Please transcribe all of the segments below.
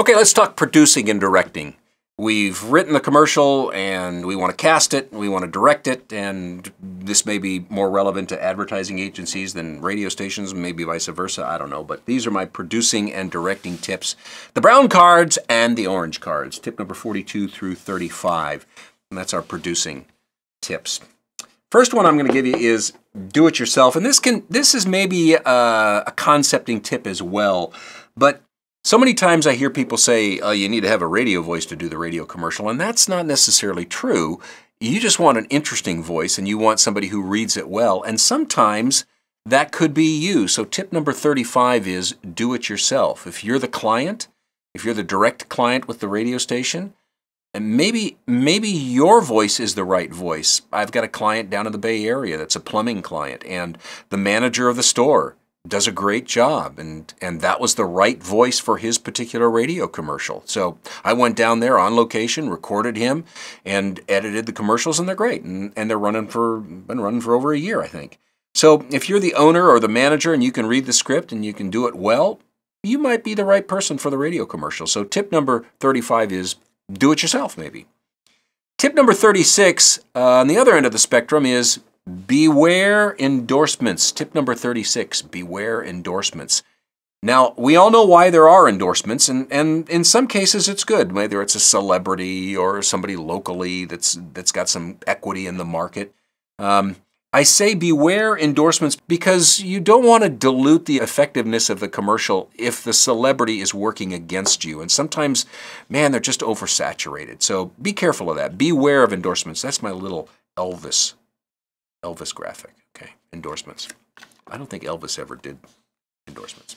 Okay, let's talk producing and directing. We've written the commercial and we want to cast it, we want to direct it, and this may be more relevant to advertising agencies than radio stations, maybe vice versa, I don't know. But these are my producing and directing tips. The brown cards and the orange cards, tip number 42 through 35. And that's our producing tips. First one I'm going to give you is do it yourself. And this is maybe a concepting tip as well, but so many times I hear people say, oh, you need to have a radio voice to do the radio commercial, and that's not necessarily true. You just want an interesting voice, and you want somebody who reads it well, and sometimes that could be you. So tip number 35 is do it yourself. If you're the client, if you're the direct client with the radio station, and maybe your voice is the right voice. I've got a client down in the Bay Area that's a plumbing client, and the manager of the store does a great job, and that was the right voice for his particular radio commercial. So I went down there on location, recorded him, and edited the commercials, and they're great, and they're been running for over a year, I think. So if you're the owner or the manager and you can read the script and you can do it well, you might be the right person for the radio commercial. So tip number 35 is do it yourself, maybe. Tip number 36, on the other end of the spectrum, is beware endorsements. Tip number 36, beware endorsements. Now, we all know why there are endorsements, and in some cases it's good, whether it's a celebrity or somebody locally that's got some equity in the market. I say beware endorsements because you don't want to dilute the effectiveness of the commercial if the celebrity is working against you. And sometimes, man, they're just oversaturated. So be careful of that. Beware of endorsements. That's my little Elvis graphic, okay, endorsements. I don't think Elvis ever did endorsements.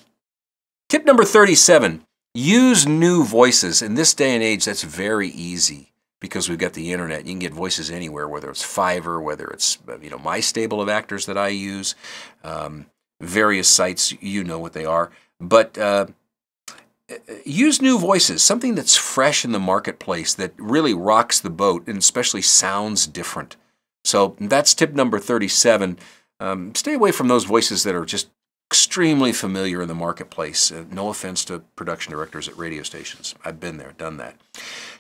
Tip number 37, use new voices. In this day and age, that's very easy because we've got the internet. You can get voices anywhere, whether it's Fiverr, whether it's my stable of actors that I use, various sites, you know what they are. But use new voices, something that's fresh in the marketplace that really rocks the boat and especially sounds different. So that's tip number 37. Stay away from those voices that are just extremely familiar in the marketplace. No offense to production directors at radio stations. I've been there, done that.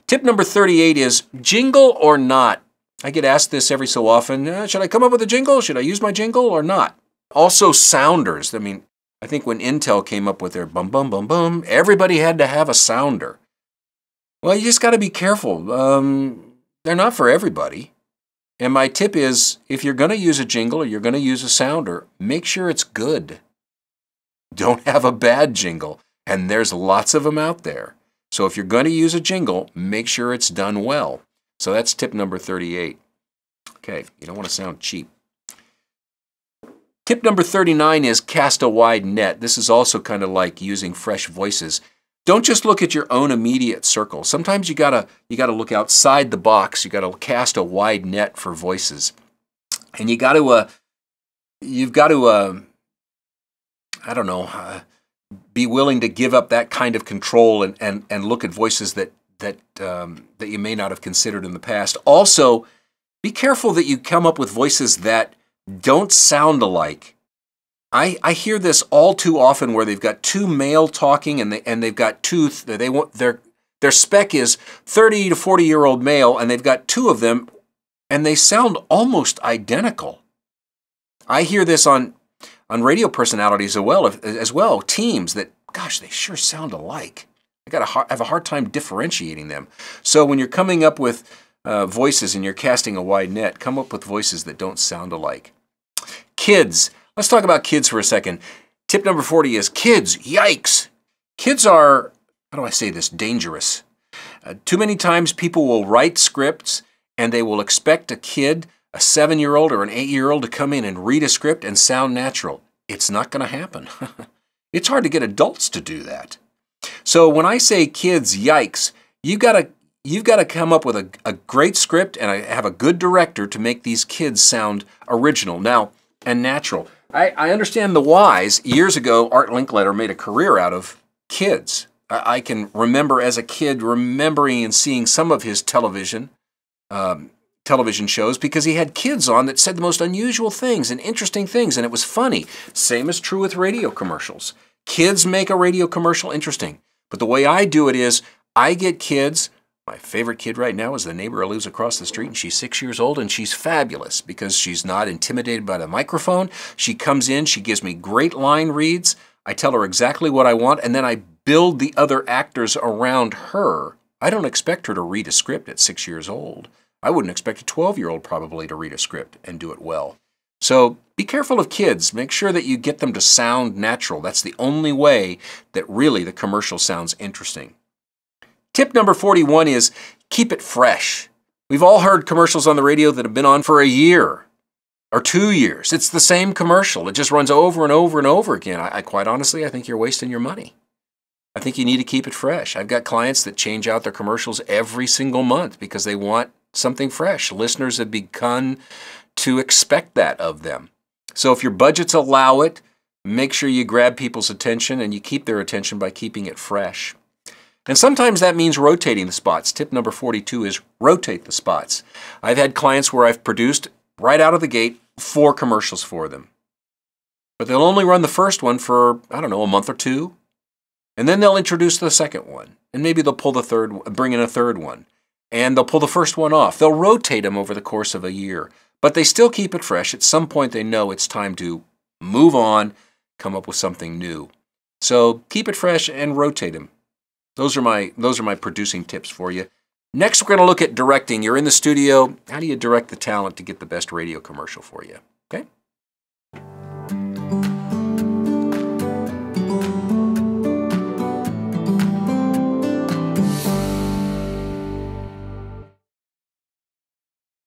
Tip number 38 is jingle or not. I get asked this every so often. Should I come up with a jingle? Should I use my jingle or not? Also sounders. I mean, I think when Intel came up with their bum, bum, bum, bum, everybody had to have a sounder. Well, you just got to be careful. They're not for everybody. And my tip is, if you're going to use a jingle or you're going to use a sounder, make sure it's good. Don't have a bad jingle, and there's lots of them out there. So if you're going to use a jingle, make sure it's done well. So that's tip number 38. Okay, you don't want to sound cheap. Tip number 39 is cast a wide net. This is also kind of like using fresh voices. Don't just look at your own immediate circle. Sometimes you gotta look outside the box. You gotta cast a wide net for voices, and you've got to I don't know, be willing to give up that kind of control and look at voices that you may not have considered in the past. Also, be careful that you come up with voices that don't sound alike. I hear this all too often where they've got two male talking and they've got two, their spec is 30 to 40-year-old male, and they've got two of them and they sound almost identical. I hear this on radio personalities as well, teams that, gosh, they sure sound alike. I have a hard time differentiating them. So when you're coming up with voices and you're casting a wide net, come up with voices that don't sound alike. Kids. Let's talk about kids for a second. Tip number 40 is kids. Yikes. Kids are, how do I say this, dangerous. Too many times people will write scripts and they will expect a kid, a 7-year-old or an 8-year-old, to come in and read a script and sound natural. It's not going to happen. It's hard to get adults to do that. So when I say kids, yikes, you've got to come up with a great script and have a good director to make these kids sound original now and natural. I understand the whys. Years ago, Art Linkletter made a career out of kids. I can remember as a kid remembering and seeing some of his television shows because he had kids on that said the most unusual things and interesting things, and it was funny. Same is true with radio commercials. Kids make a radio commercial interesting. But the way I do it is I get kids. My favorite kid right now is the neighbor who lives across the street, and she's 6 years old, and she's fabulous because she's not intimidated by the microphone. She comes in, she gives me great line reads. I tell her exactly what I want, and then I build the other actors around her. I don't expect her to read a script at 6 years old. I wouldn't expect a 12-year-old probably to read a script and do it well. So be careful of kids. Make sure that you get them to sound natural. That's the only way that really the commercial sounds interesting. Tip number 41 is keep it fresh. We've all heard commercials on the radio that have been on for a year or 2 years. It's the same commercial. It just runs over and over and over again. I quite honestly, I think you're wasting your money. I think you need to keep it fresh. I've got clients that change out their commercials every single month because they want something fresh. Listeners have begun to expect that of them. So if your budgets allow it, make sure you grab people's attention and you keep their attention by keeping it fresh. And sometimes that means rotating the spots. Tip number 42 is rotate the spots. I've had clients where I've produced, right out of the gate, 4 commercials for them. But they'll only run the first one for, I don't know, a month or 2. And then they'll introduce the second one. And maybe they'll pull bring in a third one. And they'll pull the first one off. They'll rotate them over the course of a year. But they still keep it fresh. At some point they know it's time to move on, come up with something new. So keep it fresh and rotate them. Those are my producing tips for you. Next, we're going to look at directing. You're in the studio. How do you direct the talent to get the best radio commercial for you?